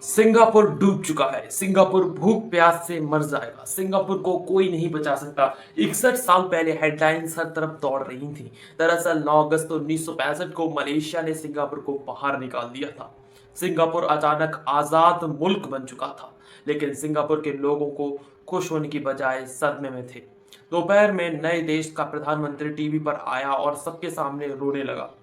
Singapore डूब चुका है। सिंगापुर भूख प्यास से मर जाएगा। सिंगापुर को कोई नहीं बचा सकता। 61 साल पहले हेडलाइंस हर तरफ दौड़ रही थी। दरअसल 9 अगस्त 1965 को मलेशिया ने सिंगापुर को बाहर निकाल दिया था। सिंगापुर अचानक आजाद मुल्क बन चुका था, लेकिन सिंगापुर के लोगों को खुश होने की बजाय सदमे में थे। दोपहर में नए देश का प्रधानमंत्री टीवी पर आया और सबके सामने रोने लगा।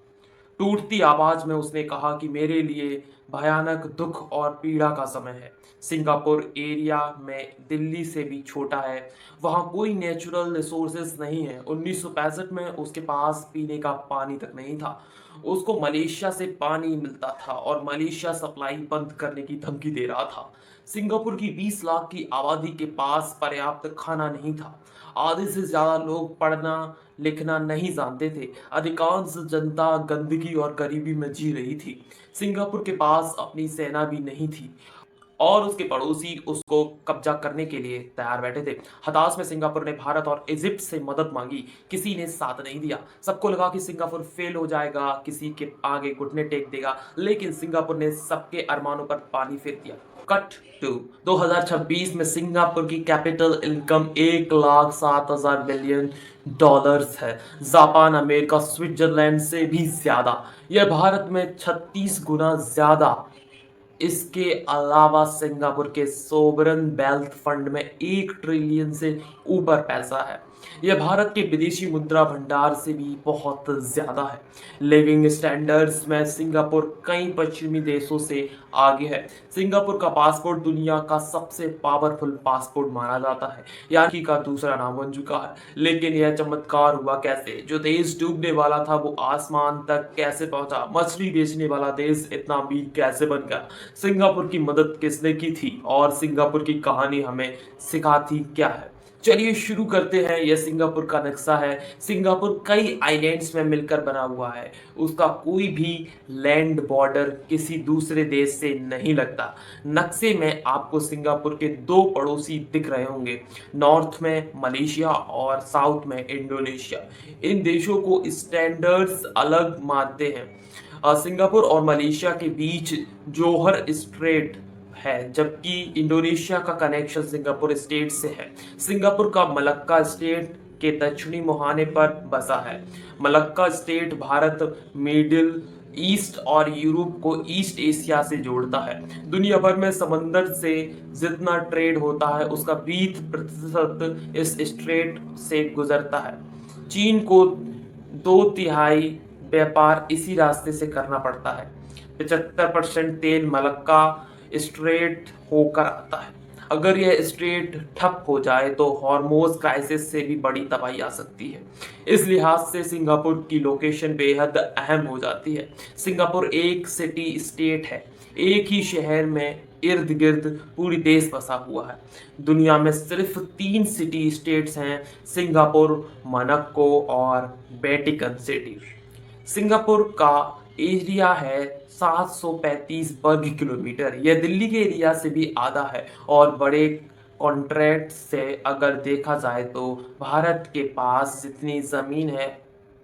टूटती आवाज में उसने कहा कि मेरे लिए भयानक दुख और पीड़ा का समय है। सिंगापुर एरिया में दिल्ली से भी छोटा है। वहाँ कोई नेचुरल रिसोर्सेज नहीं है। 1965 में उसके पास पीने का पानी तक नहीं था। उसको मलेशिया से पानी मिलता था और मलेशिया सप्लाई बंद करने की धमकी दे रहा था। सिंगापुर की 20 लाख की आबादी के पास पर्याप्त खाना नहीं था। आधे से ज्यादा लोग पढ़ना लिखना नहीं जानते थे। अधिकांश जनता गंदगी और गरीबी में जी रही थी। सिंगापुर के पास अपनी सेना भी नहीं थी और उसके पड़ोसी उसको कब्जा करने के लिए तैयार बैठे थे। हताश में सिंगापुर ने भारत और इजिप्ट से मदद मांगी। किसी ने साथ नहीं दिया। सबको लगा कि सिंगापुर फेल हो जाएगा, किसी के आगे घुटने टेक देगा, लेकिन सिंगापुर ने सबके अरमानों पर पानी फेर दिया। कट टू 2026 में सिंगापुर की कैपिटल इनकम 1,07,000 बिलियन डॉलर्स है। जापान, अमेरिका, स्विट्जरलैंड से भी ज्यादा। यह भारत में 36 गुना ज्यादा। इसके अलावा सिंगापुर के सोवरन वेल्थ फंड में 1 ट्रिलियन से ऊपर पैसा है। यह भारत के विदेशी मुद्रा भंडार से भी बहुत ज्यादा है। लिविंग स्टैंडर्ड्स में सिंगापुर कई पश्चिमी देशों से आगे है। सिंगापुर का पासपोर्ट दुनिया का सबसे पावरफुल पासपोर्ट माना जाता है। यानी का दूसरा नाम बन चुका है। लेकिन यह चमत्कार हुआ कैसे? जो देश डूबने वाला था वो आसमान तक कैसे पहुंचा? मछली बेचने वाला देश इतना अमीर कैसे बन गया? सिंगापुर की मदद किसने की थी और सिंगापुर की कहानी हमें सिखाती क्या है? चलिए शुरू करते हैं। यह सिंगापुर का नक्शा है। सिंगापुर कई आइलैंड्स में मिलकर बना हुआ है। उसका कोई भी लैंड बॉर्डर किसी दूसरे देश से नहीं लगता। नक्शे में आपको सिंगापुर के दो पड़ोसी दिख रहे होंगे, नॉर्थ में मलेशिया और साउथ में इंडोनेशिया। इन देशों को स्टैंडर्ड्स अलग मानते हैं। सिंगापुर और मलेशिया के बीच जोहर स्ट्रेट है, जबकि इंडोनेशिया का कनेक्शन सिंगापुर स्टेट से है। सिंगापुर का मलक्का स्टेट के दक्षिणी मुहाने पर बसा है। Malacca state Bharat, middle east और यूरोप को ईस्ट एशिया से जोड़ता है। दुनिया भर में समंदर से जितना ट्रेड होता है उसका 20% इस स्ट्रेट से गुजरता है। चीन को 2/3 व्यापार इसी रास्ते से करना पड़ता है। 75% तेल मलक्का स्ट्रेट होकर आता है। अगर यह स्ट्रेट ठप हो जाए तो हॉर्मोज क्राइसिस से भी बड़ी तबाही आ सकती है। इस लिहाज से सिंगापुर की लोकेशन बेहद अहम हो जाती है। सिंगापुर एक सिटी स्टेट है। एक ही शहर में इर्द गिर्द पूरी देश बसा हुआ है। दुनिया में सिर्फ 3 सिटी स्टेट्स हैं, सिंगापुर, मोनाको और वेटिकन सिटी। सिंगापुर का एरिया है 735 वर्ग किलोमीटर। यह दिल्ली के एरिया से भी आधा है और बड़े कॉन्ट्रैक्ट से अगर देखा जाए तो भारत के पास जितनी ज़मीन है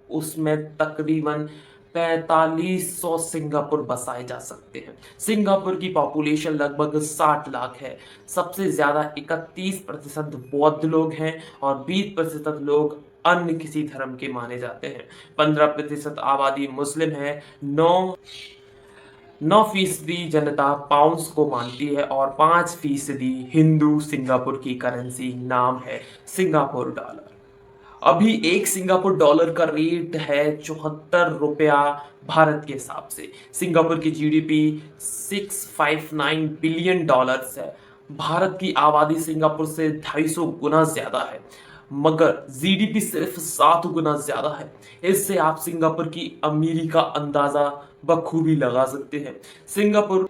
उसमें तकरीबन 4500 सिंगापुर बसाए जा सकते हैं। सिंगापुर की पॉपुलेशन लगभग 60 लाख है। सबसे ज़्यादा 31% बौद्ध लोग हैं और 20% लोग अन्य किसी धर्म के माने जाते हैं। 15% आबादी मुस्लिम है। 9% जनता पाउंड्स को मानती है और 5% हिंदू। सिंगापुर की करेंसी नाम है सिंगापुर डॉलर। अभी एक सिंगापुर डॉलर का रेट है 74 रुपया भारत के हिसाब से। सिंगापुर की जीडीपी 659 बिलियन डॉलर्स है। भारत की आबादी सिंगापुर से 250 गुना ज्यादा है, मगर जीडीपी सिर्फ 7 गुना ज्यादा है। इससे आप सिंगापुर की अमीरी का अंदाजा बखूबी लगा सकते हैं। सिंगापुर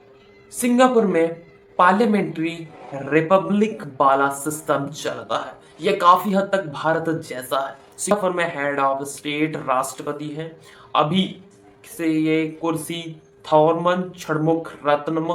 सिंगापुर में पार्लियामेंट्री रिपब्लिक वाला सिस्टम चलता है। यह काफी हद तक भारत जैसा है। सिंगापुर में हेड ऑफ स्टेट राष्ट्रपति है। अभी से ये कुर्सी थॉरमन छड़मुख रत्नम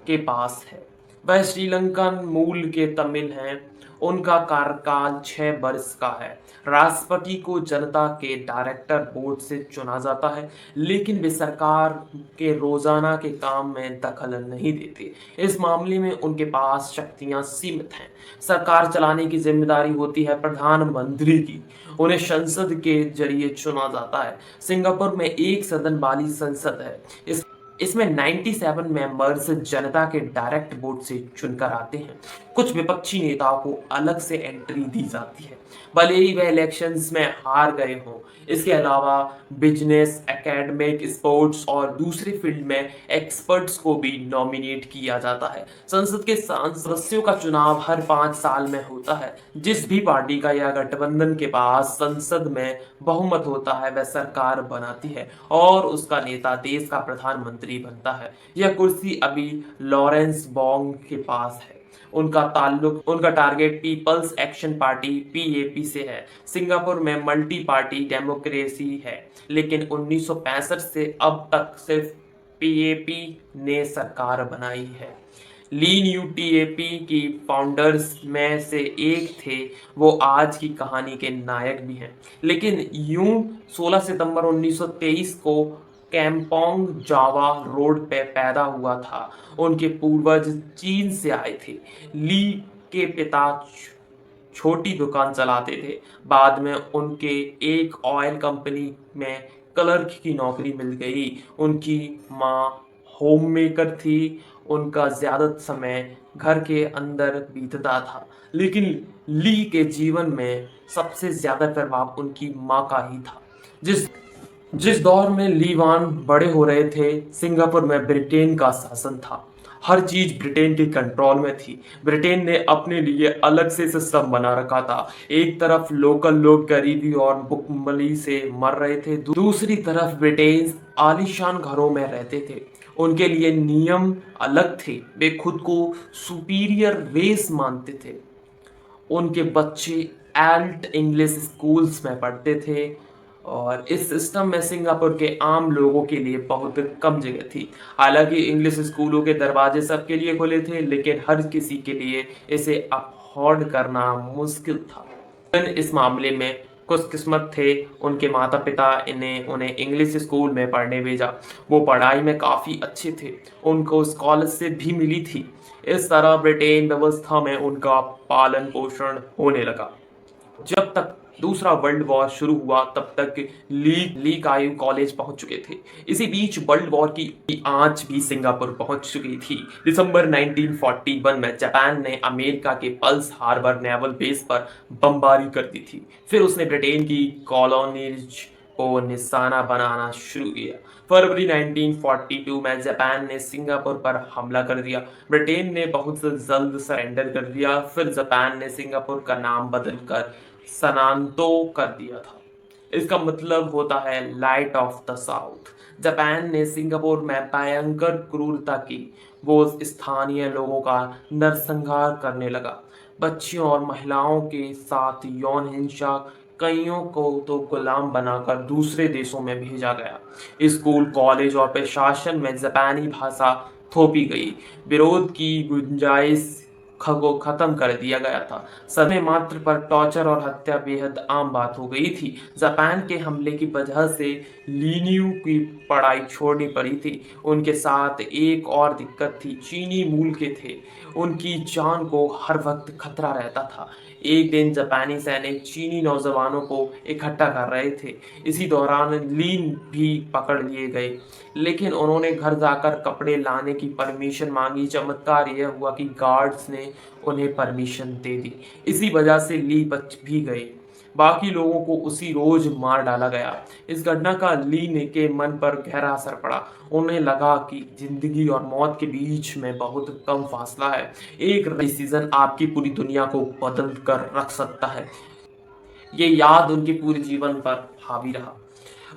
के पास है। वह श्रीलंकन मूल के तमिल हैं। उनका कार्यकाल 6 वर्ष का है। राष्ट्रपति को जनता के डायरेक्टर बोर्ड से चुना जाता है, लेकिन वे सरकार के रोजाना के काम में दखल नहीं देते। इस मामले में उनके पास शक्तियां सीमित हैं। सरकार चलाने की जिम्मेदारी होती है प्रधानमंत्री की। उन्हें संसद के जरिए चुना जाता है। सिंगापुर में एक सदन वाली संसद है। इसमें 97 मेंबर्स जनता के डायरेक्ट वोट से चुनकर आते हैं। कुछ विपक्षी नेताओं को अलग से एंट्री दी जाती है, भले ही वह इलेक्शंस में हार गए हों। इसके अलावा बिजनेस, एकेडमिक, स्पोर्ट्स और दूसरे फील्ड में एक्सपर्ट्स को भी नॉमिनेट किया जाता है। संसद के सदस्यों का चुनाव हर 5 साल में होता है। जिस भी पार्टी का या गठबंधन के पास संसद में बहुमत होता है, वह सरकार बनाती है और उसका नेता देश का प्रधानमंत्री बनता है। यह कुर्सी अभी लॉरेंस बोंग के पास है। उनका target people's action party PAP से है। सिंगापुर में मल्टी पार्टी डेमोक्रेसी है, लेकिन 1965 से अब तक सिर्फ पीएपी ने सरकार बनाई है। ली न्यू टीएपी की फाउंडर्स में से एक थे। वो आज की कहानी के नायक भी हैं। लेकिन यूं 16 सितंबर 1923 को कैम्पोंग जावा रोड पे पैदा हुआ था। उनके पूर्वज चीन से आए थे। ली के पिता छोटी दुकान चलाते थे। बाद में उनके एक ऑयल कंपनी में क्लर्क की नौकरी मिल गई। उनकी माँ होम मेकर थी। उनका ज़्यादा समय घर के अंदर बीतता था, लेकिन ली के जीवन में सबसे ज़्यादा प्रभाव उनकी माँ का ही था। जिस जिस दौर में ली वान बड़े हो रहे थे, सिंगापुर में ब्रिटेन का शासन था। हर चीज ब्रिटेन के कंट्रोल में थी। ब्रिटेन ने अपने लिए अलग से सिस्टम बना रखा था। एक तरफ लोकल लोग गरीबी और भुखमरी से मर रहे थे, दूसरी तरफ ब्रिटेन आलीशान घरों में रहते थे। उनके लिए नियम अलग थे। वे खुद को सुपीरियर रेस मानते थे। उनके बच्चे एल्ट इंग्लिश स्कूल्स में पढ़ते थे और इस सिस्टम में सिंगापुर के आम लोगों के लिए बहुत कम जगह थी। हालांकि इंग्लिश स्कूलों के दरवाजे सबके लिए खुले थे, लेकिन हर किसी के लिए इसे अफोर्ड करना मुश्किल था। इस मामले में खुशकिस्मत थे। उनके माता पिता उन्हें इंग्लिश स्कूल में पढ़ने भेजा। वो पढ़ाई में काफ़ी अच्छे थे। उनको स्कॉलरशिप भी मिली थी। इस तरह ब्रिटेन व्यवस्था में उनका पालन पोषण होने लगा। जब तक दूसरा वर्ल्ड वॉर शुरू हुआ, तब तक ली कायू कॉलेज पहुंच चुके थे। इसी बीच वर्ल्ड वॉर की आंच भी सिंगापुर पहुंच चुकी थी। दिसंबर 1941 में जापान ने अमेरिका के पर्ल हार्बर नेवल बेस पर बमबारी कर दी थी। फिर उसने ब्रिटेन की कॉलोनीज को निशाना बनाना शुरू किया। फरवरी 1942 में जापान ने सिंगापुर पर हमला कर दिया। ब्रिटेन ने बहुत जल्द सरेंडर कर दिया। फिर जापान ने सिंगापुर का नाम बदलकर सनांतो कर दिया था। इसका मतलब होता है light of the south. Japan ने सिंगापुर में भयंकर क्रूरता की। वो स्थानीय लोगों का नरसंहार करने लगा। बच्चियों और महिलाओं के साथ यौन हिंसा, कईयों को तो गुलाम बनाकर दूसरे देशों में भेजा गया। स्कूल, कॉलेज और प्रशासन में जापानी भाषा थोपी गई। विरोध की गुंजाइश को खत्म कर दिया गया था। समय मात्र पर टॉर्चर और हत्या बेहद आम बात हो गई थी। जापान के हमले की वजह से लीनियू की पढ़ाई छोड़नी पड़ी थी। उनके साथ एक और दिक्कत थी, चीनी मूल के थे। उनकी जान को हर वक्त खतरा रहता था। एक दिन जापानी सैनिक चीनी नौजवानों को इकट्ठा कर रहे थे। इसी दौरान लीन भी पकड़ लिए गए, लेकिन उन्होंने घर जाकर कपड़े लाने की परमिशन मांगी। चमत्कार यह हुआ कि गार्ड्स ने उन्हें परमिशन दे दी। इसी वजह से ली बच भी गए। बाकी लोगों को उसी रोज मार डाला गया। इस घटना का ली के मन पर गहरा असर पड़ा। उन्हें लगा कि जिंदगी और मौत के बीच में बहुत कम फासला है। एक डिसीजन आपकी पूरी दुनिया को बदल कर रख सकता है। ये याद उनके पूरे जीवन पर हावी रहा।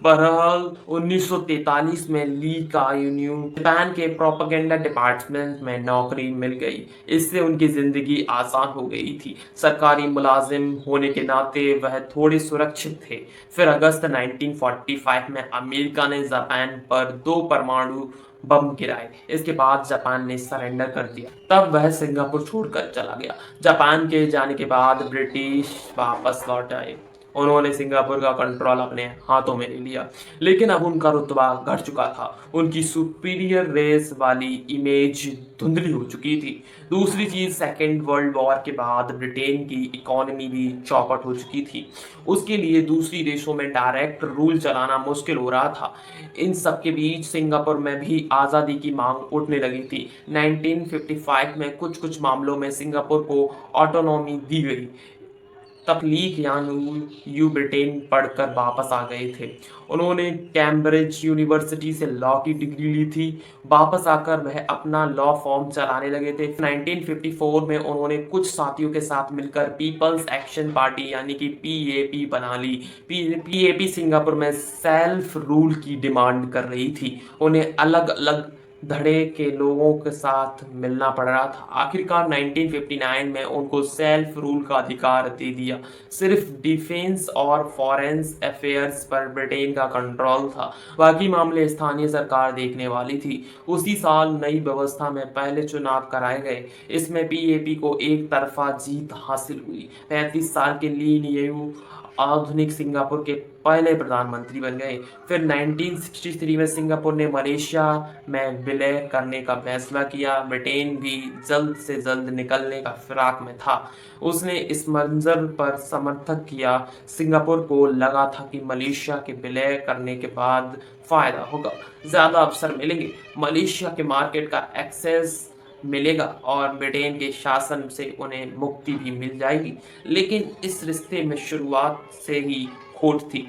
बहरहाल 1943 में ली कायून्यू जापान के प्रोपेगेंडा डिपार्टमेंट में नौकरी मिल गई। इससे उनकी जिंदगी आसान हो गई थी। सरकारी मुलाजिम होने के नाते वह थोड़े सुरक्षित थे। फिर अगस्त 1945 में अमेरिका ने जापान पर 2 परमाणु बम गिराए। इसके बाद जापान ने सरेंडर कर दिया। तब वह सिंगापुर छोड़कर चला गया। जापान के जाने के बाद ब्रिटिश वापस लौट आए। उन्होंने सिंगापुर का कंट्रोल अपने हाथों में ले लिया, लेकिन अब उनका रुतबा घट चुका था। उनकी सुपीरियर रेस वाली इमेज धुंधली हो चुकी थी। दूसरी चीज, सेकेंड वर्ल्ड वॉर के बाद ब्रिटेन की इकोनॉमी भी चौपट हो चुकी थी। उसके लिए दूसरी देशों में डायरेक्ट रूल चलाना मुश्किल हो रहा था। इन सब के बीच सिंगापुर में भी आज़ादी की मांग उठने लगी थी। 1955 में कुछ कुछ मामलों में सिंगापुर को ऑटोनॉमी दी गई। तब ली कुआन यू ब्रिटेन पढ़कर वापस आ गए थे। उन्होंने कैम्ब्रिज यूनिवर्सिटी से लॉ की डिग्री ली थी। वापस आकर वह अपना लॉ फॉर्म चलाने लगे थे। 1954 में उन्होंने कुछ साथियों के साथ मिलकर पीपल्स एक्शन पार्टी यानी कि पीएपी बना ली। पीएपी सिंगापुर में सेल्फ रूल की डिमांड कर रही थी। उन्हें अलग अलग धड़े के लोगों के साथ मिलना पड़ रहा था। आखिरकार 1959 में उनको सेल्फ रूल का अधिकार दे दिया। सिर्फ डिफेंस और फॉरेन अफेयर्स पर ब्रिटेन का कंट्रोल था, बाकी मामले स्थानीय सरकार देखने वाली थी। उसी साल नई व्यवस्था में पहले चुनाव कराए गए। इसमें पीएपी को एक तरफा जीत हासिल हुई। 35 साल के ली नियू आधुनिक सिंगापुर के पहले प्रधानमंत्री बन गए। फिर 1963 में सिंगापुर ने मलेशिया में विलय करने का फैसला किया। ब्रिटेन भी जल्द से जल्द निकलने का फिराक में था। उसने इस मंजर पर समर्थन किया। सिंगापुर को लगा था कि मलेशिया के विलय करने के बाद फायदा होगा, ज़्यादा अवसर मिलेंगे, मलेशिया के मार्केट का एक्सेस मिलेगा और ब्रिटेन के शासन से उन्हें मुक्ति भी मिल जाएगी। लेकिन इस रिश्ते में शुरुआत से ही खोट थी।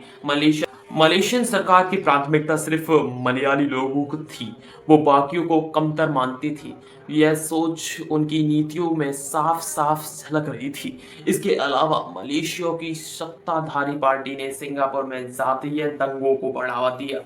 मलेशियन सरकार की प्राथमिकता सिर्फ मलयाली लोगों को थी। वो बाकियों को कमतर मानती थी। यह सोच उनकी नीतियों में साफ साफ झलक रही थी। इसके अलावा मलेशिया की सत्ताधारी पार्टी ने सिंगापुर में जातीय दंगों को बढ़ावा दिया।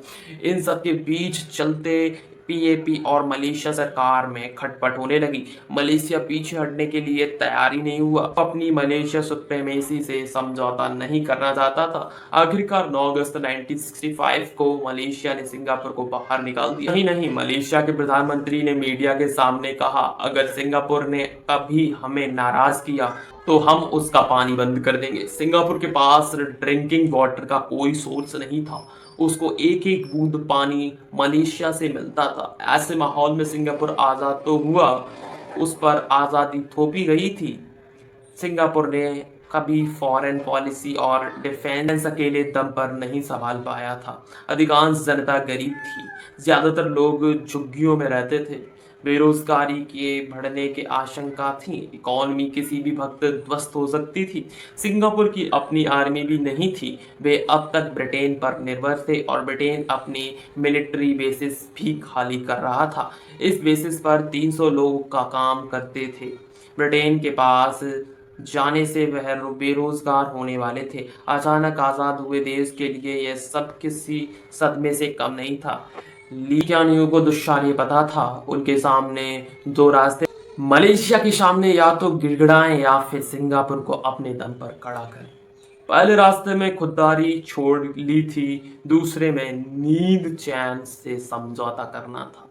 इन सब के बीच चलते पीएपी और मलेशिया सरकार में खटपट होने लगी। मलेशिया पीछे हटने के लिए तैयार ही नहीं हुआ, अपनी मलेशिया सुप्रीमेसी से समझौता नहीं करना चाहता था। आखिरकार 9 अगस्त 1965 को मलेशिया ने सिंगापुर को बाहर निकाल दिया। नहीं, मलेशिया के प्रधानमंत्री ने मीडिया के सामने कहा, अगर सिंगापुर ने कभी हमें नाराज किया तो हम उसका पानी बंद कर देंगे। सिंगापुर के पास ड्रिंकिंग वाटर का कोई सोर्स नहीं था। उसको एक एक बूंद पानी मलेशिया से मिलता था। ऐसे माहौल में सिंगापुर आज़ाद तो हुआ, उस पर आज़ादी थोपी गई थी। सिंगापुर ने कभी फॉरेन पॉलिसी और डिफेंस अकेले दम पर नहीं संभाल पाया था। अधिकांश जनता गरीब थी, ज़्यादातर लोग झुग्गियों में रहते थे। बेरोजगारी के बढ़ने की आशंका थी। इकॉनमी किसी भी वक्त ध्वस्त हो सकती थी। सिंगापुर की अपनी आर्मी भी नहीं थी। वे अब तक ब्रिटेन पर निर्भर थे और ब्रिटेन अपनी मिलिट्री बेसिस भी खाली कर रहा था। इस बेसिस पर 300 लोग का काम करते थे। ब्रिटेन के पास जाने से वह बेरोजगार होने वाले थे। अचानक आज़ाद हुए देश के लिए यह सब किसी सदमे से कम नहीं था। ली कुआन यू को दुश्शार ये पता था। उनके सामने दो रास्ते, मलेशिया के सामने या तो गिड़गिड़ाएं या फिर सिंगापुर को अपने दम पर खड़ा करें। पहले रास्ते में खुददारी छोड़ ली थी, दूसरे में नींद चैन से समझौता करना था।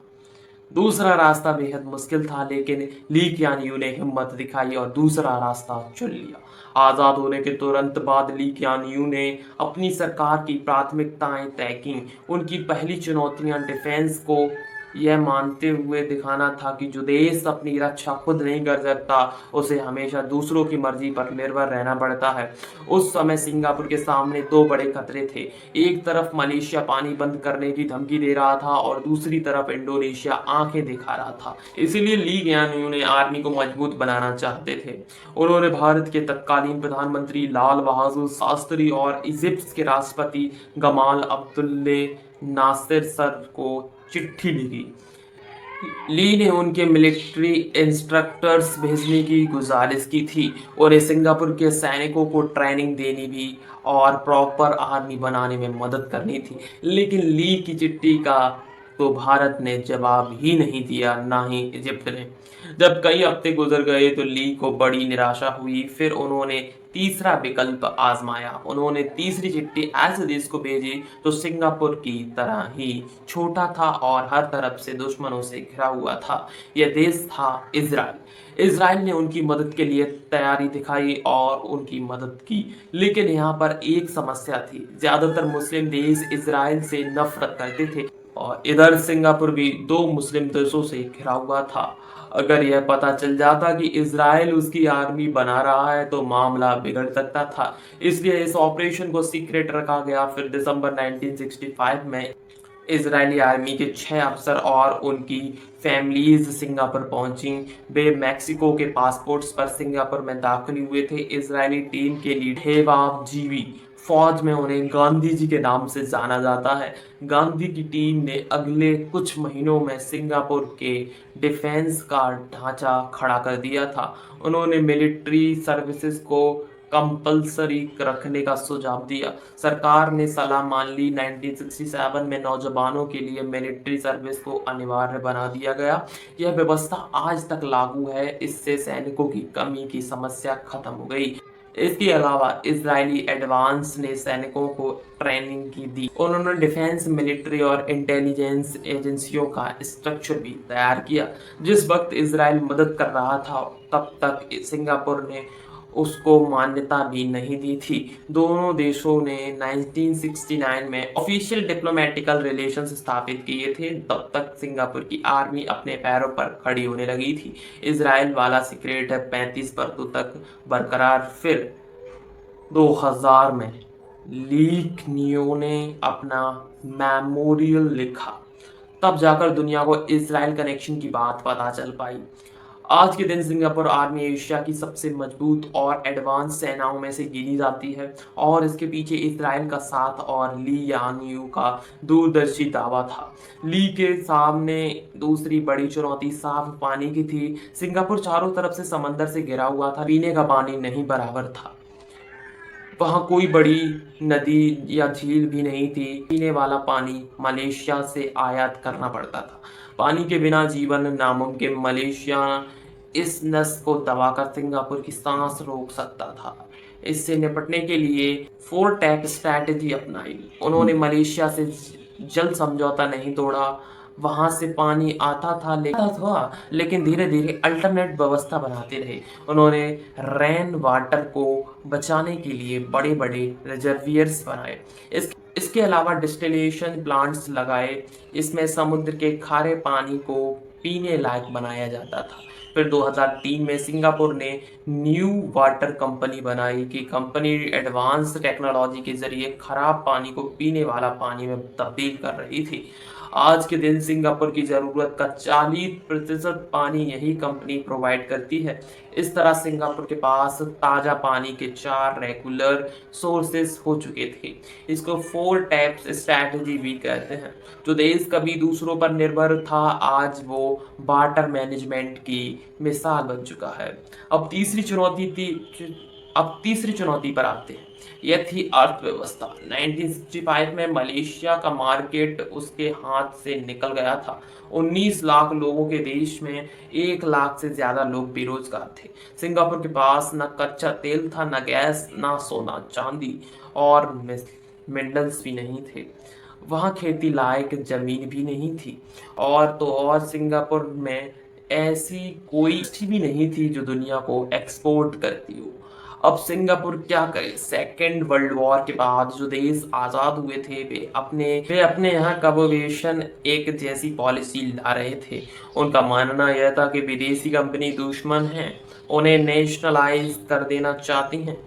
दूसरा रास्ता बेहद मुश्किल था, लेकिन ली कुआन यू ने हिम्मत दिखाई और दूसरा रास्ता चुन लिया। आज़ाद होने के तुरंत बाद ली कुआन यू ने अपनी सरकार की प्राथमिकताएं तय की। उनकी पहली चुनौतियां डिफेंस को यह मानते हुए दिखाना था कि जो देश अपनी रक्षा खुद नहीं कर सकता, उसे हमेशा दूसरों की मर्जी पर निर्भर रहना पड़ता है। उस समय सिंगापुर के सामने दो बड़े खतरे थे। एक तरफ मलेशिया पानी बंद करने की धमकी दे रहा था और दूसरी तरफ इंडोनेशिया आंखें दिखा रहा था। इसीलिए ली कुआन यू ने आर्मी को मजबूत बनाना चाहते थे। उन्होंने भारत के तत्कालीन प्रधानमंत्री लाल बहादुर शास्त्री और इजिप्ट के राष्ट्रपति गमाल अब्दुल नासिर सर को चिट्ठी लिखी। ली ने उनके मिलिट्री इंस्ट्रक्टर्स भेजने की गुजारिश की थी और सिंगापुर के सैनिकों को ट्रेनिंग देनी भी और प्रॉपर आर्मी बनाने में मदद करनी थी। लेकिन ली की चिट्ठी का तो भारत ने जवाब ही नहीं दिया, ना ही इजिप्ट ने। जब कई हफ्ते गुजर गए तो ली को बड़ी निराशा हुई। फिर उन्होंने तीसरा विकल्प आजमाया। उन्होंने तीसरी चिट्ठी ऐसे देश को भेजी जो सिंगापुर की तरह ही छोटा था और हर तरफ से दुश्मनों से घिरा हुआ था। यह देश था इज़राइल। इज़राइल ने उनकी मदद के लिए तैयारी दिखाई और उनकी मदद की, लेकिन यहाँ पर एक समस्या थी। ज़्यादातर मुस्लिम देश इज़राइल से नफरत करते थे और इधर सिंगापुर भी दो मुस्लिम देशों से घिरा हुआ था। अगर यह पता चल जाता कि इज़राइल उसकी आर्मी बना रहा है तो मामला बिगड़ सकता था। इसलिए इस ऑपरेशन को सीक्रेट रखा गया। फिर दिसंबर 1965 में इजरायली आर्मी के 6 अफसर और उनकी फैमिलीज सिंगापुर पहुंची। वे मैक्सिको के पासपोर्ट्स पर सिंगापुर में दाखिल हुए थे। इजरायली टीम के लीडर हेवाब जीवी, फौज में उन्हें गांधी जी के नाम से जाना जाता है। गांधी की टीम ने अगले कुछ महीनों में सिंगापुर के डिफेंस का ढांचा खड़ा कर दिया था। उन्होंने मिलिट्री सर्विसेज को कंपल्सरी रखने का सुझाव दिया। सरकार ने सलाह मान ली। 1967 में नौजवानों के लिए मिलिट्री सर्विस को अनिवार्य बना दिया गया। यह व्यवस्था आज तक लागू है। इससे सैनिकों की कमी की समस्या खत्म हो गई। इसके अलावा इजरायली एडवांस ने सैनिकों को ट्रेनिंग की दी। उन्होंने डिफेंस, मिलिट्री और इंटेलिजेंस एजेंसियों का स्ट्रक्चर भी तैयार किया। जिस वक्त इजराइल मदद कर रहा था तब तक सिंगापुर ने उसको मान्यता भी नहीं दी थी। दोनों देशों ने 1969 में ऑफिशियल डिप्लोमेटिकल रिलेशंस स्थापित किए थे। तब तक सिंगापुर की आर्मी अपने पैरों पर खड़ी होने लगी थी। इजराइल वाला सीक्रेट है 35 वर्षों तक बरकरार। फिर 2000 में लीक नियो ने अपना मेमोरियल लिखा। तब जाकर दुनिया को इजराइल कनेक्शन की बात पता चल पाई। आज के दिन सिंगापुर आर्मी एशिया की सबसे मजबूत और एडवांस सेनाओं में से गिनी जाती है और इसके पीछे इजराइल का साथ और ली यान यू का दूरदर्शी दावा था। ली के सामने दूसरी बड़ी चुनौती साफ पानी की थी। सिंगापुर चारों तरफ से समंदर से घिरा हुआ था। पीने का पानी नहीं बराबर था। वहाँ कोई बड़ी नदी या झील भी नहीं थी। पीने वाला पानी मलेशिया से आयात करना पड़ता था। पानी के बिना जीवन नामुमकिन। मलेशिया इस नस को दबाकर सिंगापुर की सांस रोक सकता था। इससे निपटने के लिए 4 टैप स्ट्रैटेजी अपनाई। उन्होंने मलेशिया से जल समझौता नहीं तोड़ा। वहां से पानी लेकिन धीरे धीरे अल्टरनेट व्यवस्था बनाते रहे। उन्होंने रेन वाटर को बचाने के लिए बड़े बड़े रिजर्वियर्स बनाए। इसके अलावा डिस्टिलेशन प्लांट्स लगाए। इसमें समुद्र के खारे पानी को पीने लायक बनाया जाता था। फिर 2003 में सिंगापुर ने न्यू वाटर कंपनी बनाई कि कंपनी एडवांस टेक्नोलॉजी के जरिए खराब पानी को पीने वाला पानी में तब्दील कर रही थी। आज के दिन सिंगापुर की ज़रूरत का 40% पानी यही कंपनी प्रोवाइड करती है। इस तरह सिंगापुर के पास ताज़ा पानी के 4 रेगुलर सोर्सेस हो चुके थे। इसको 4 टैप्स स्ट्रैटेजी भी कहते हैं। जो देश कभी दूसरों पर निर्भर था आज वो वाटर मैनेजमेंट की मिसाल बन चुका है। अब तीसरी चुनौती पर आते हैं। यह थी अर्थव्यवस्था। 1965 में मलेशिया का मार्केट उसके हाथ से निकल गया था। 19 लाख लोगों के देश में 1 लाख से ज्यादा लोग बेरोजगार थे। सिंगापुर के पास न कच्चा तेल था, न गैस, न सोना चांदी और मिनरल्स भी नहीं थे। वहाँ खेती लायक जमीन भी नहीं थी और सिंगापुर में ऐसी कोई इंडस्ट्री भी नहीं थी जो दुनिया को एक्सपोर्ट करती हो। अब सिंगापुर क्या करे? सेकेंड वर्ल्ड वॉर के बाद जो देश आज़ाद हुए थे वे अपने यहाँ कबोवेशन एक जैसी पॉलिसी ला रहे थे। उनका मानना यह था कि विदेशी कंपनी दुश्मन हैं, उन्हें नेशनलाइज कर देना चाहती हैं,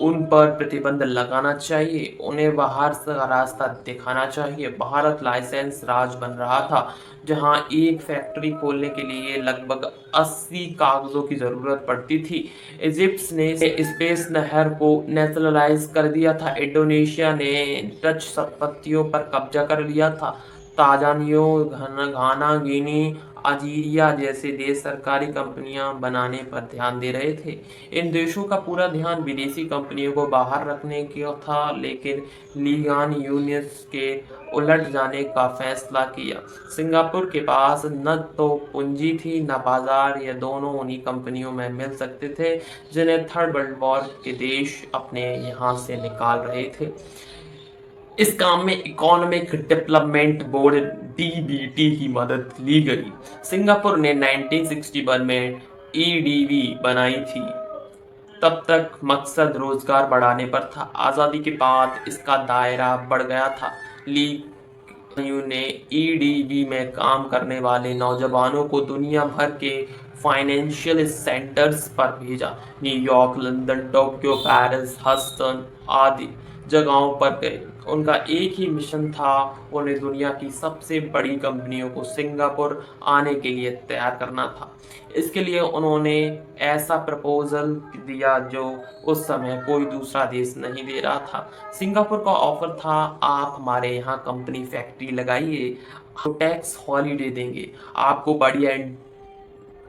उन पर प्रतिबंध लगाना चाहिए, उन्हें बाहर का रास्ता दिखाना चाहिए। भारत लाइसेंस राज बन रहा था जहां एक फैक्ट्री खोलने के लिए लगभग 80 कागजों की जरूरत पड़ती थी। इजिप्ट ने स्पेस नहर को नेशनलाइज कर दिया था। इंडोनेशिया ने डच संपत्तियों पर कब्जा कर लिया था। तांजानिया, घाना, गिनी, अल्जीरिया जैसे देश सरकारी कंपनियां बनाने पर ध्यान दे रहे थे। इन देशों का पूरा ध्यान विदेशी कंपनियों को बाहर रखने का था, लेकिन लीगान यूनियंस के उलट जाने का फैसला किया। सिंगापुर के पास न तो पूंजी थी न बाजार, ये दोनों उन्हीं कंपनियों में मिल सकते थे जिन्हें थर्ड वर्ल्ड वॉर के देश अपने यहाँ से निकाल रहे थे। इस काम में इकोनॉमिक डेवलपमेंट बोर्ड डीबीटी की मदद ली गई। सिंगापुर ने 1961 में ईडीबी बनाई थी। तब तक मकसद रोजगार बढ़ाने पर था। आज़ादी के बाद इसका दायरा बढ़ गया था। ली ने ईडीबी में काम करने वाले नौजवानों को दुनिया भर के फाइनेंशियल सेंटर्स पर भेजा। न्यूयॉर्क, लंदन, टोक्यो, पेरिस, हस्टन आदि जगहों पर गए। उनका एक ही मिशन था, उन्हें दुनिया की सबसे बड़ी कंपनियों को सिंगापुर आने के लिए तैयार करना था। इसके लिए उन्होंने ऐसा प्रपोजल दिया जो उस समय कोई दूसरा देश नहीं दे रहा था। सिंगापुर का ऑफर था, आप हमारे यहाँ कंपनी फैक्ट्री लगाइए, आपको टैक्स हॉलीडे देंगे, आपको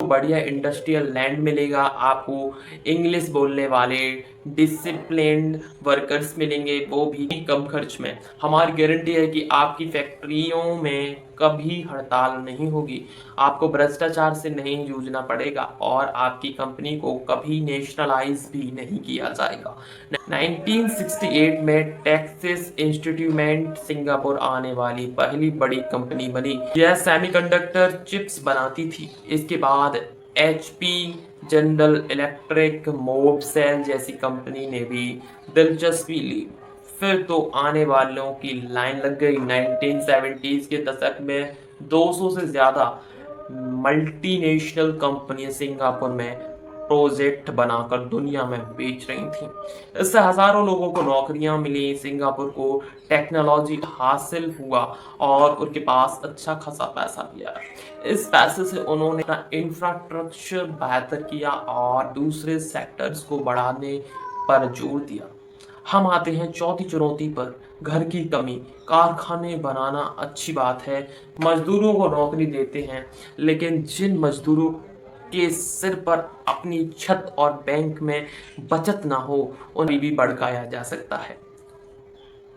बढ़िया इंडस्ट्रियल लैंड मिलेगा, आपको इंग्लिश बोलने वाले डिसिप्लिन्ड वर्कर्स मिलेंगे, वो भी कम खर्च में। हमारी गारंटी है कि आपकी फैक्ट्रियों में कभी हड़ताल नहीं होगी, आपको भ्रष्टाचार से नहीं जूझना पड़ेगा और आपकी कंपनी को कभी नेशनलाइज भी नहीं किया जाएगा। 1968 में टेक्सास इंस्ट्रूमेंट सिंगापुर आने वाली पहली बड़ी कंपनी बनी। यह सेमीकंडक्टर चिप्स बनाती थी। इसके बाद एचपी, जनरल इलेक्ट्रिक, मोबसेल जैसी कंपनी ने भी दिलचस्पी ली। फिर तो आने वालों की लाइन लग गई। 1970s के दशक में 200 से ज़्यादा मल्टीनेशनल कंपनियां सिंगापुर में प्रोजेक्ट बनाकर दुनिया में बेच रही थी। इससे हजारों लोगों को नौकरियां मिली, सिंगापुर को टेक्नोलॉजी हासिल हुआ और उनके पास अच्छा खासा पैसा भी आया। इस पैसे से उन्होंने अपना इंफ्रास्ट्रक्चर बेहतर किया और दूसरे सेक्टर्स को बढ़ाने पर जोर दिया। हम आते हैं चौथी चुनौती पर, घर की कमी। कारखाने बनाना अच्छी बात है, मजदूरों को नौकरी देते हैं, लेकिन जिन मजदूरों के सिर पर अपनी छत और बैंक में बचत ना हो, उन्हें भी भड़काया जा सकता है।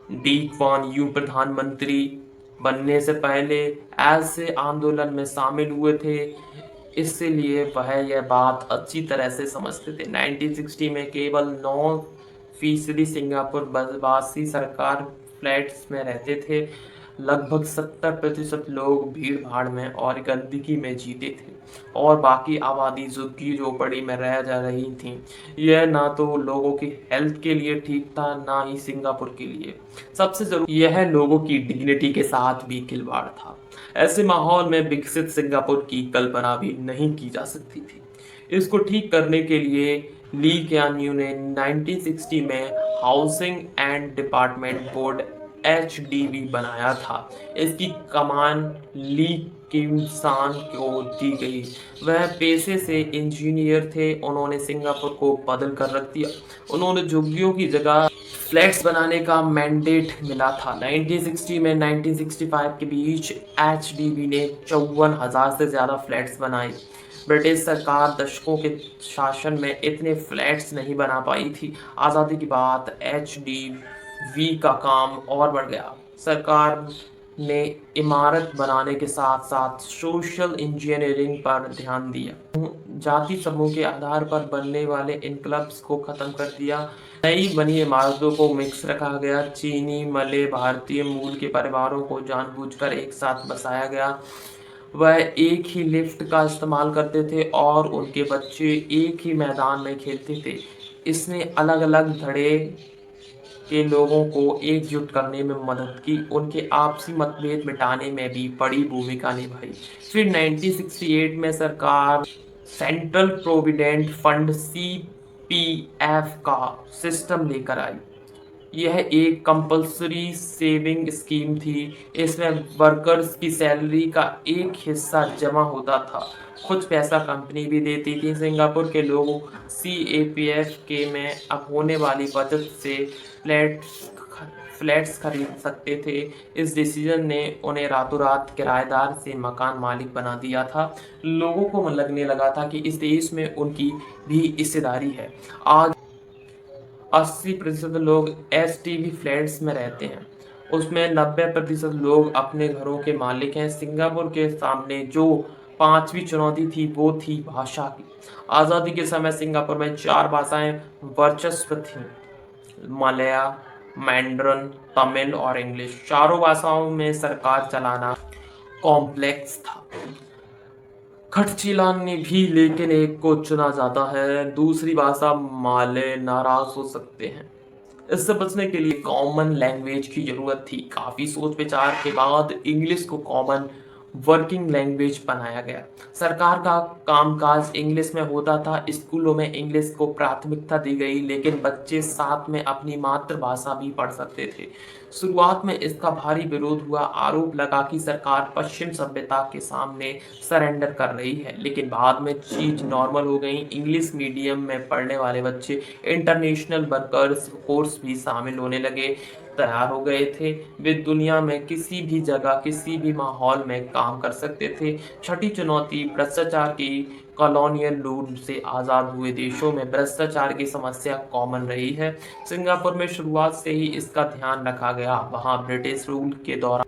डी क्वान यू प्रधानमंत्री बनने से पहले ऐसे आंदोलन में शामिल हुए थे, इसलिए वह यह बात अच्छी तरह से समझते थे। 1960 में केवल 9% सिंगापुर वासी सरकार फ्लैट्स में रहते थे। लगभग 70% लोग भीड़ भाड़ में और गंदगी में जीते थे और बाकी आबादी झुग्गी झोपड़ी में रह जा रही थी। यह ना तो लोगों की हेल्थ के लिए ठीक था, ना ही सिंगापुर के लिए। सबसे जरूरी यह लोगों की डिग्निटी के साथ भी खिलवाड़ था। ऐसे माहौल में विकसित सिंगापुर की कल्पना भी नहीं की जा सकती थी। इसको ठीक करने के लिए ली क्यान यू ने 1960 में housing and department board HDB बनाया था। इसकी कमान ली किम सान को दी गई। वह पेशे से इंजीनियर थे। उन्होंने सिंगापुर को बदल कर रख दिया। उन्होंने झुग्गियों की जगह फ्लैट्स बनाने का मैंडेट मिला था। 1960 में 1965 के बीच एचडीबी ने 54,000 से ज़्यादा फ्लैट्स बनाए। ब्रिटिश सरकार दशकों के शासन में इतने फ्लैट्स नहीं बना पाई थी। आज़ादी के बाद एचडीवी का काम और बढ़ गया। सरकार ने इमारत बनाने के साथ साथ सोशल इंजीनियरिंग पर ध्यान दिया। जाति समूह के आधार पर बनने वाले इनक्लब्स को खत्म कर दिया। नई बनी इमारतों को मिक्स रखा गया। चीनी, मले, भारतीय मूल के परिवारों को जानबूझकर एक साथ बसाया गया। वह एक ही लिफ्ट का इस्तेमाल करते थे और उनके बच्चे एक ही मैदान में खेलते थे। इसने अलग अलग धड़े के लोगों को एकजुट करने में मदद की, उनके आपसी मतभेद मिटाने में भी बड़ी भूमिका निभाई। फिर 1968 में सरकार सेंट्रल प्रोविडेंट फंड सीपीएफ का सिस्टम लेकर आई। यह एक कंपल्सरी सेविंग स्कीम थी। इसमें वर्कर्स की सैलरी का एक हिस्सा जमा होता था, कुछ पैसा कंपनी भी देती थी। सिंगापुर के लोग सीएपीएफ के में अब होने वाली बचत से फ्लैट्स खरीद सकते थे। इस डिसीजन ने उन्हें रातों रात किराएदार से मकान मालिक बना दिया था। लोगों को लगने लगा था कि इस देश में उनकी भी हिस्सेदारी है। आज 80% लोग एसटीवी फ्लैट्स में रहते हैं। उसमें 90% लोग अपने घरों के मालिक हैं। सिंगापुर के सामने जो पांचवी चुनौती थी वो थी भाषा की। आज़ादी के समय सिंगापुर में 4 भाषाएं वर्चस्व थीं, मलया, मैंड्रन, तमिल और इंग्लिश। चारों भाषाओं में सरकार चलाना कॉम्प्लेक्स था। खटचिलान ने भी लेकिन एक को चुना जाता है, दूसरी भाषा माले नाराज हो सकते हैं। इससे बचने के लिए कॉमन लैंग्वेज की जरूरत थी। काफी सोच विचार के बाद इंग्लिश को कॉमन वर्किंग लैंग्वेज बनाया गया। सरकार का कामकाज इंग्लिश में होता था। स्कूलों में इंग्लिश को प्राथमिकता दी गई, लेकिन बच्चे साथ में अपनी मातृभाषा भी पढ़ सकते थे। शुरुआत में इसका भारी विरोध हुआ। आरोप लगा कि सरकार पश्चिम सभ्यता के सामने सरेंडर कर रही है, लेकिन बाद में चीज नॉर्मल हो गई। इंग्लिश मीडियम में पढ़ने वाले बच्चे इंटरनेशनल वर्कर्स कोर्स भी शामिल होने लगे, तैयार हो गए थे। वे दुनिया में किसी भी जगह किसी भी माहौल में काम कर सकते थे। छठी चुनौती भ्रष्टाचार की। कॉलोनियल रूल से आज़ाद हुए देशों में भ्रष्टाचार की समस्या कॉमन रही है। सिंगापुर में शुरुआत से ही इसका ध्यान रखा गया। वहाँ ब्रिटिश रूल के दौरान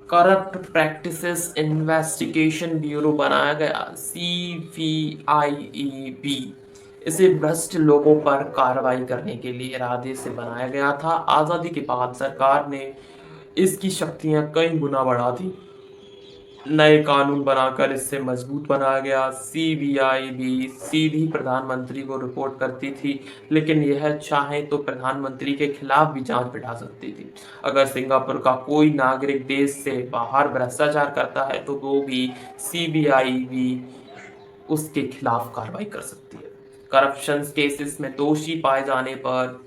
करप्ट प्रैक्टिसेस इन्वेस्टिगेशन ब्यूरो बनाया गया, CVIEB। इसे भ्रष्ट लोगों पर कार्रवाई करने के लिए इरादे से बनाया गया था। आज़ादी के बाद सरकार ने इसकी शक्तियां कई गुना बढ़ा दी। नए कानून बनाकर इससे मजबूत बनाया गया। सीबीआई भी सीधी प्रधानमंत्री को रिपोर्ट करती थी, लेकिन यह चाहे तो प्रधानमंत्री के खिलाफ भी जांच बिठा सकती थी। अगर सिंगापुर का कोई नागरिक देश से बाहर भ्रष्टाचार करता है तो वो भी सीबीआई भी उसके खिलाफ कार्रवाई कर सकती है। करप्शन केसेस में दोषी पाए जाने पर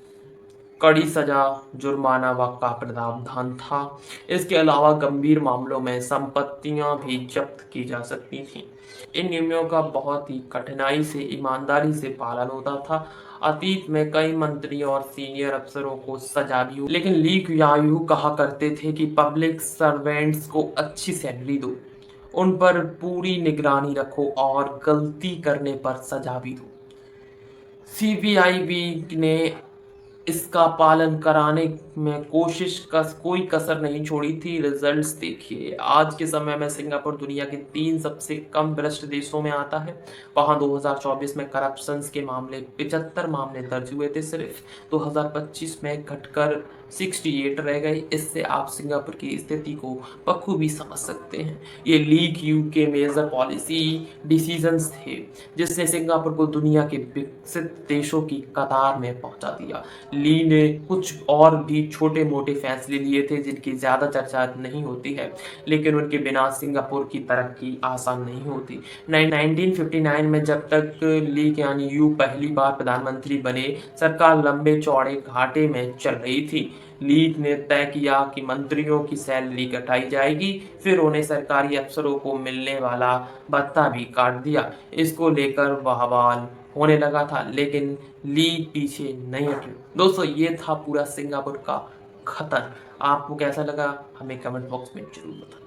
कड़ी सजा, जुर्माना व का प्रावधान था। इसके अलावा गंभीर मामलों में संपत्तियां भी जब्त की जा सकती थीं। इन नियमों का बहुत ही कठिनाई से, ईमानदारी से पालन होता था। अतीत में कई मंत्रियों और सीनियर अफसरों को सजा भी हुई, लेकिन ली कुआन यू कहा करते थे कि पब्लिक सर्वेंट्स को अच्छी सैलरी दो, उन पर पूरी निगरानी रखो और गलती करने पर सजा भी दो। सीबीआईबी ने इसका पालन कराने में कोई कसर नहीं छोड़ी थी। रिजल्ट्स देखिए, आज के समय में सिंगापुर दुनिया के 3 सबसे कम भ्रष्ट देशों में आता है। वहां 2024 में करप्शन के मामले 75 मामले दर्ज हुए थे सिर्फ। 2025 में घटकर 68 रह गए। इससे आप सिंगापुर की स्थिति को बखूबी समझ सकते हैं। ये लीग यू के मेजर पॉलिसी डिसीजंस थे जिसने सिंगापुर को दुनिया के विकसित देशों की कतार में पहुंचा दिया। ली ने कुछ और भी छोटे मोटे फैसले लिए थे जिनकी ज़्यादा चर्चा नहीं होती है, लेकिन उनके बिना सिंगापुर की तरक्की आसान नहीं होती। 1959 में जब तक ली कुआन यू पहली बार प्रधानमंत्री बने, सरकार लंबे चौड़े घाटे में चल रही थी। लीग ने तय किया कि मंत्रियों की सैलरी घटाई जाएगी, फिर उन्हें सरकारी अफसरों को मिलने वाला भत्ता भी काट दिया। इसको लेकर बवाल होने लगा था, लेकिन ली पीछे नहीं हटे। दोस्तों, ये था पूरा सिंगापुर का खतन। आपको कैसा लगा हमें कमेंट बॉक्स में जरूर बताएं।